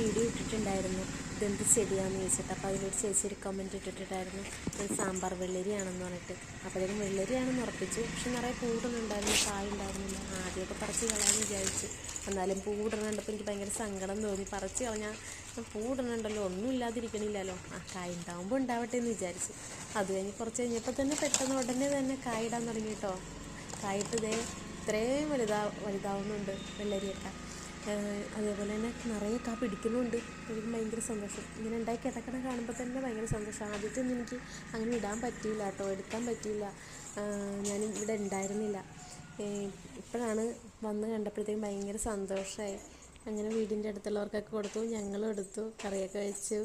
Video ഇട്ടിട്ടുണ്ടായിരുന്നു ഇതെന്ത് ചെടിയാണെന്ന് ചോദിച്ചിട്ട്. അപ്പോൾ അതിലൊരു ചേച്ചി ഒരു കമൻറ്റ് ഇട്ടിട്ടുണ്ടായിരുന്നു ഇത് സാമ്പാർ വെള്ളരിയാണെന്ന് പറഞ്ഞിട്ട്. അപ്പോഴേക്കും വെള്ളരിയാണെന്ന് ഉറപ്പിച്ചു. പക്ഷെ നിറയെ പൂടുന്നുണ്ടായിരുന്നു, കായ ഉണ്ടായിരുന്നില്ല. ആദ്യമൊക്കെ പറിച്ച് കളയാമെന്ന് വിചാരിച്ചു. എന്നാലും പൂടുന്നുണ്ടപ്പോൾ എനിക്ക് ഭയങ്കര സങ്കടം തോന്നി. പറിച്ച് കളഞ്ഞാൽ പൂടുന്നുണ്ടല്ലോ, ഒന്നും ഇല്ലാതിരിക്കണില്ലല്ലോ, കായ ഉണ്ടാകുമ്പോൾ ഉണ്ടാവട്ടെ എന്ന് വിചാരിച്ചു. അത് കഴിഞ്ഞ് കുറച്ച് കഴിഞ്ഞപ്പോൾ തന്നെ പെട്ടെന്ന് ഉടനെ തന്നെ കായിടാൻ തുടങ്ങി കേട്ടോ. കായിട്ട് ഇതേ ഇത്രയും വലുതാവുന്നുണ്ട് വെള്ളരിയൊക്കെ. അതേപോലെ തന്നെ നിറയെ പിടിക്കുന്നുണ്ട്. എനിക്ക് ഭയങ്കര സന്തോഷം. ഇങ്ങനെ ഉണ്ടായി കിടക്കണ കാണുമ്പോൾ തന്നെ ഭയങ്കര സന്തോഷം. ആദ്യത്തെയൊന്നും എനിക്ക് അങ്ങനെ ഇടാൻ പറ്റിയില്ല കേട്ടോ, എടുക്കാൻ പറ്റിയില്ല. ഞാൻ ഇവിടെ ഉണ്ടായിരുന്നില്ല. ഇപ്പോഴാണ് വന്ന് കണ്ടപ്പോഴത്തേക്കും ഭയങ്കര സന്തോഷമായി. അങ്ങനെ വീടിൻ്റെ അടുത്തുള്ളവർക്കൊക്കെ കൊടുത്തു, ഞങ്ങളും എടുത്തു, കറിയൊക്കെ വെച്ചു.